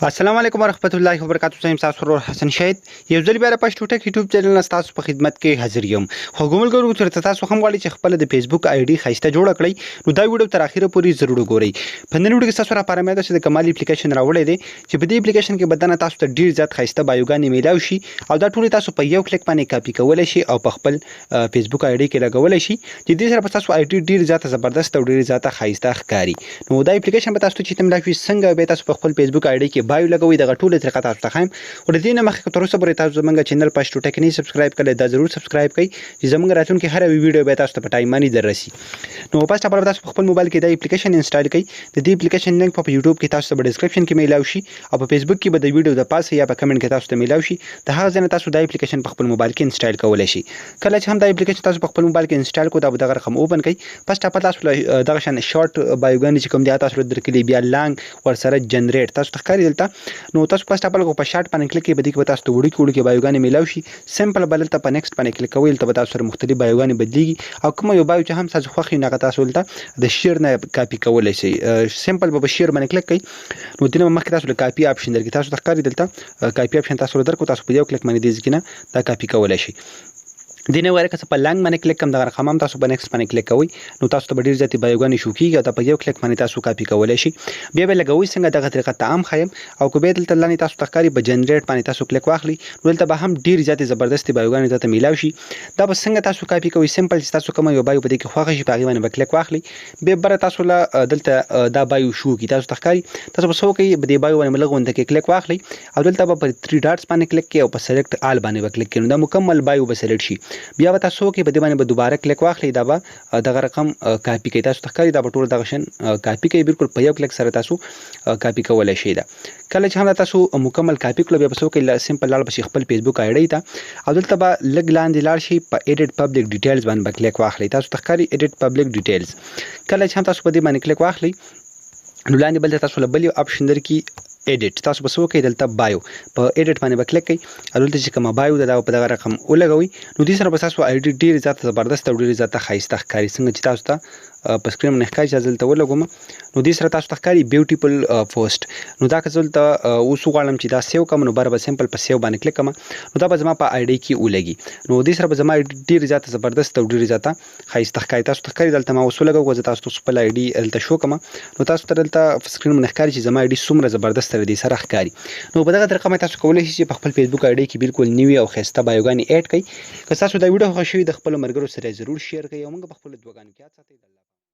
السلام علیکم ورحمت الله وبرکاتہ. زه تاسو ورور حسن شهید یو ځل بیا په ټوټک یوټیوب چینل نه تاسو په خدمت کې حاضر یم. خو ګوملګرو چې تاسو هم غواړئ چې خپل د فیسبوک آی ډي خایسته جوړ کړئ نو دا ویډیو تر اخره پورې ضرور وګورئ. په نن ویډیو کې تاسو لپاره مې د کمال اپلیکیشن راوړی دی چې په دې اپلیکیشن کې بدنه تاسو ته ډیر زیات خایسته بایوګانې میلاو شي او دا ټول تاسو په یو کلیک باندې کاپی کولای شي او په خپل فیسبوک آی ډي کې لګولای شي چې دې سره تاسو آی ډي ډیر زیات زبردست او ډیر زیات خایسته ښکاري. نو دا اپلیکیشن به تاسو چې تم لا شي څنګه به تاسو په خپل فیسبوک آی ډي کې بایو لګوي دغه ټول طریقه تاسو ته خایم او د دې نه مخکې تر اوسه پورې تاسو زموږ چینل په ټوټک نه سبسکرایب کړئ دا ضرور سبسکرایب کړئ چې زموږ راتلونکي هر ویډیو به تاسو ته په ټایم باندې دررسي. نو پاس ټاپر تاسو خپل موبایل کې د اپلیکیشن انسټال کړئ. د دې اپلیکیشن لینک په یوټیوب کې تاسو ته ډسکرپشن کې میلاو شي او په فیسبوک کې به د ویډیو د پاسه یا په کمنټ کې تاسو ته میلاو شي. د هغه ځای نه تاسو د اپلیکیشن په خپل موبایل کې انسټال کولای شي. کله چې هم د اپلیکیشن تاسو په خپل موبایل کې انسټال کو دا به دغه رقم اوپن کړئ. پاس ټاپر تاسو دغه شان شارټ بایوګان چې کوم دی تاسو درکړي بیا لانګ ورسره جنریټ تاسو ښکاري دلته. نو تاسو پاس ټاپر کو په شارټ باندې کلیک کې بدی کې تاسو ته وړي کې بایوګان میلاو شي. سمپل بلل ته په نیکسټ باندې کلیک کوئ ته تاسو سره مختلف بایوګان بدلیږي او کوم یو بایو چې هم تاسو خوښ نه تاسو ولته د شیر نه کاپی کولای شي. سمپل به شیر باندې کلیک کړئ. نو دنه مخکې تاسو له کاپی آپشن درکې تاسو ښکاري دلته کاپی آپشن تاسو درکو تاسو په یو کلیک باندې دې ځکه دا کاپی کولای شي. دینه ورکه په لانګ باندې کلیک کوم دغه رقم هم تاسو په نیکسټ باندې کلیک کوئ. نو تاسو ته ډیر ځاتي بایوګان شو کیږي دا په یو کلیک باندې تاسو کاپی کولای شي. بیا به لګوي څنګه دغه طریقه ته عام خایم او کو به دلته لاندې تاسو تخکاری په جنریټ باندې تاسو کلیک واخلي نو دلته به هم ډیر ځاتي زبردست بایوګان ته میلاو شي. دا به څنګه تاسو کاپی کوئ سمپل چې تاسو کوم یو بایو په دې کې خوښ شي په غیبه باندې کلیک واخلي. به بر تاسو لا دلته دا بایو شو کی تاسو تخکاری تاسو په سو کې به دې بایو باندې ملغون ته کلیک واخلي او دلته به پر 3 ډاټس باندې کلیک کوي او په سلیکټ آل باندې کلیک کړئ. دا مکمل بایو به سلیکټ شي. بیا به تاسو کې په دې باندې به دوباره کلیک واخلي دا به دغه رقم کاپی کوي تاسو ښکاري دا به ټول دغه شن کاپی کوي بالکل په یو کلیک سره تاسو کاپی کولای شي. دا کله چې هم تاسو مکمل کاپی کړو بیا په سو کې سمپل لاړ بشي خپل فیسبوک آی ډي ته او دلته به لګ لاندې لاړ شي په ایډیټ پبلک ډیټیلز باندې کلیک واخلي تاسو ښکاري ایډیټ پبلک ډیټیلز. کله چې هم تاسو په دې باندې کلیک واخلي نو لاندې بل تاسو له بل یو اپشن درکې ایډیټ تاسو به سو کې دلته بایو په ایډیټ باندې کلیک کړئ او دلته چې کوم بایو دا په دغه رقم ولګوي نو دې سره به تاسو آی ډي ډیر زیات زبردست او ډیر زیات خایسته ښکاري څنګه چې تاسو ته په سکرین باندې ښکاري چې دلته ولګوم نو دې سره تاسو ته ښکاري بیوټیفل پوسټ. نو دا که دلته اوس غواړم چې دا سیو کوم نو بار به سمپل په سیو باندې کلیک کوم نو دا به زما په آی ډي کې ولګي. نو دې سره به زما ډیر زیات زبردست او ډیر زیات خایسته ښکاري تاسو ته ښکاري دلته ما اوس ولګو تاسو خپل آی ډي دلته شو کوم نو تاسو ته دلته سکرین باندې ښکاري چې زما آی ډي څومره زبردست دی سره ښکاري. نو په دغه طریقه تاسو کولای شئ چې په خپل فیسبوک آی ډي کې بالکل نیوی او خسته بایوګان اډ کړئ. که تاسو دا ویډیو خوښ شوی د خپل مرګرو سره ضرور شیر کړئ او موږ په خپل دوګانو کې ساتئ.